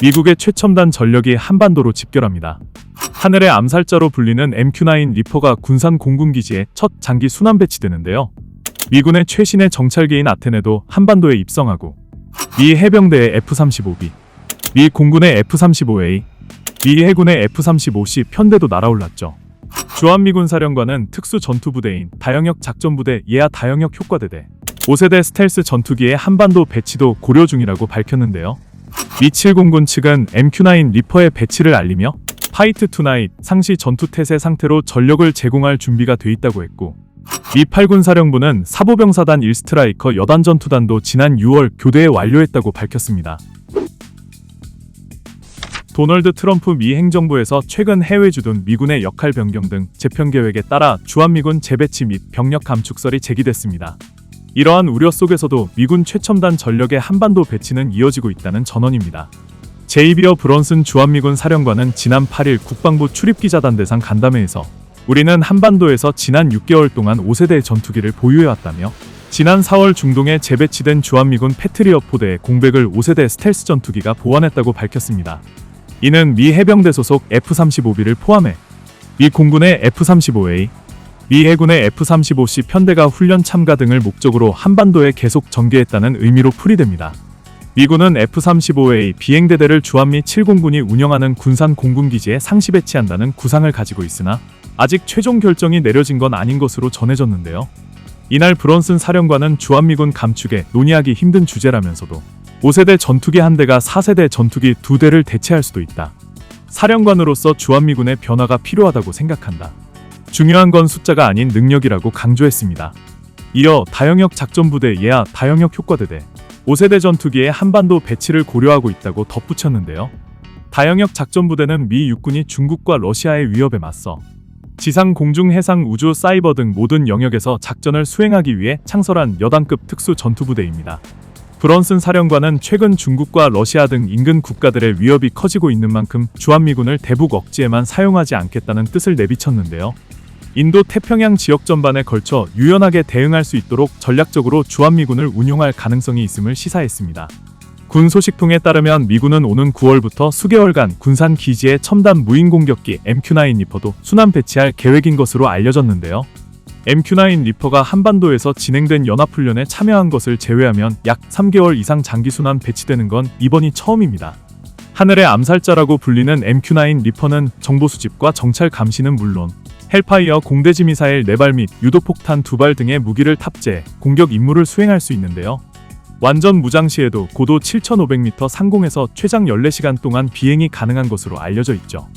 미국의 최첨단 전력이 한반도로 집결합니다. 하늘의 암살자로 불리는 MQ-9 리퍼가 군산 공군기지에 첫 장기 순환 배치되는데요. 미군의 최신의 정찰기인 아테네도 한반도에 입성하고 미 해병대의 F-35B, 미 공군의 F-35A, 미 해군의 F-35C 편대도 날아올랐죠. 주한미군 사령관은 특수 전투부대인 다영역 작전부대 예하 다영역 효과대대 5세대 스텔스 전투기의 한반도 배치도 고려 중이라고 밝혔는데요. 미 7공군 측은 MQ-9 리퍼의 배치를 알리며 파이트 투나잇 상시 전투태세 상태로 전력을 제공할 준비가 돼 있다고 했고, 미 8군 사령부는 사보병사단 1스트라이커 여단 전투단도 지난 6월 교대에 완료했다고 밝혔습니다. 도널드 트럼프 미 행정부에서 최근 해외 주둔 미군의 역할 변경 등 재편 계획에 따라 주한미군 재배치 및 병력 감축설이 제기됐습니다. 이러한 우려 속에서도 미군 최첨단 전력의 한반도 배치는 이어지고 있다는 전언입니다. 제이비어 브런슨 주한미군 사령관은 지난 8일 국방부 출입기자단 대상 간담회에서 우리는 한반도에서 지난 6개월 동안 5세대의 전투기를 보유해왔다며 지난 4월 중동에 재배치된 주한미군 패트리엇 포대의 공백을 5세대 스텔스 전투기가 보완했다고 밝혔습니다. 이는 미 해병대 소속 F-35B를 포함해 미 공군의 F-35A, 미 해군의 F-35C 편대가 훈련 참가 등을 목적으로 한반도에 계속 전개했다는 의미로 풀이됩니다. 미군은 F-35A 비행대대를 주한미 7공군이 운영하는 군산 공군기지에 상시 배치한다는 구상을 가지고 있으나 아직 최종 결정이 내려진 건 아닌 것으로 전해졌는데요. 이날 브런슨 사령관은 주한미군 감축에 논의하기 힘든 주제라면서도 5세대 전투기 한 대가 4세대 전투기 2대를 대체할 수도 있다. 사령관으로서 주한미군의 변화가 필요하다고 생각한다. 중요한 건 숫자가 아닌 능력이라고 강조했습니다. 이어 다영역 작전부대 예하 다영역 효과대대 5세대 전투기의 한반도 배치를 고려하고 있다고 덧붙였는데요. 다영역 작전부대는 미 육군이 중국과 러시아의 위협에 맞서 지상, 공중, 해상, 우주, 사이버 등 모든 영역에서 작전을 수행하기 위해 창설한 여단급 특수 전투부대입니다. 브런슨 사령관은 최근 중국과 러시아 등 인근 국가들의 위협이 커지고 있는 만큼 주한미군을 대북 억지에만 사용하지 않겠다는 뜻을 내비쳤는데요. 인도 태평양 지역 전반에 걸쳐 유연하게 대응할 수 있도록 전략적으로 주한미군을 운용할 가능성이 있음을 시사했습니다. 군 소식통에 따르면 미군은 오는 9월부터 수개월간 군산 기지에 첨단 무인 공격기 MQ-9 리퍼도 순환 배치할 계획인 것으로 알려졌는데요. MQ-9 리퍼가 한반도에서 진행된 연합훈련에 참여한 것을 제외하면 약 3개월 이상 장기 순환 배치되는 건 이번이 처음입니다. 하늘의 암살자라고 불리는 MQ-9 리퍼는 정보 수집과 정찰 감시는 물론 헬파이어 공대지 미사일 4발 및 유도폭탄 2발 등의 무기를 탑재해 공격 임무를 수행할 수 있는데요. 완전 무장 시에도 고도 7,500m 상공에서 최장 14시간 동안 비행이 가능한 것으로 알려져 있죠.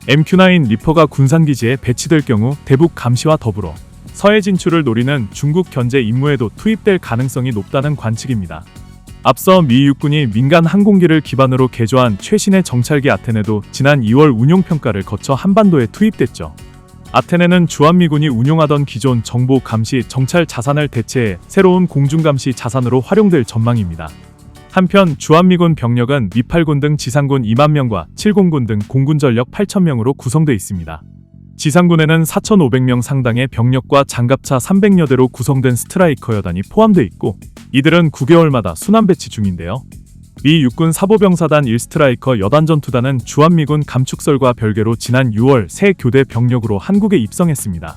MQ-9 리퍼가 군산기지에 배치될 경우 대북 감시와 더불어 서해 진출을 노리는 중국 견제 임무에도 투입될 가능성이 높다는 관측입니다. 앞서 미 육군이 민간 항공기를 기반으로 개조한 최신의 정찰기 아테네도 지난 2월 운용평가를 거쳐 한반도에 투입됐죠. 아테네는 주한미군이 운용하던 기존 정보 감시 정찰 자산을 대체해 새로운 공중감시 자산으로 활용될 전망입니다. 한편 주한미군 병력은 미 8군 등 지상군 2만 명과 7공군 등 공군 전력 8,000명으로 구성돼 있습니다. 지상군에는 4,500명 상당의 병력과 장갑차 300여 대로 구성된 스트라이커 여단이 포함돼 있고 이들은 9개월마다 순환 배치 중인데요. 미 육군 사보병사단 1스트라이커 여단 전투단은 주한미군 감축설과 별개로 지난 6월 새 교대 병력으로 한국에 입성했습니다.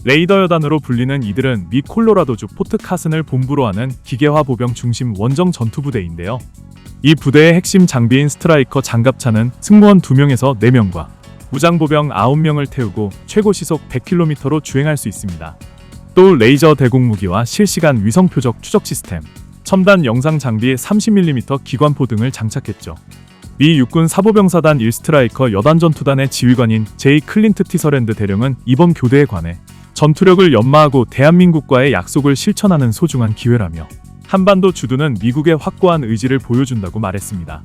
레이더 여단으로 불리는 이들은 미 콜로라도주 포트 카슨을 본부로 하는 기계화 보병 중심 원정 전투부대인데요. 이 부대의 핵심 장비인 스트라이커 장갑차는 승무원 2명에서 4명과 무장보병 9명을 태우고 최고 시속 100km로 주행할 수 있습니다. 또 레이저 대공 무기와 실시간 위성 표적 추적 시스템, 첨단 영상 장비 30mm 기관포 등을 장착했죠. 미 육군 사보병사단 1스트라이커 여단 전투단의 지휘관인 제이 클린트 티서랜드 대령은 이번 교대에 관해 전투력을 연마하고 대한민국과의 약속을 실천하는 소중한 기회라며 한반도 주둔은 미국의 확고한 의지를 보여준다고 말했습니다.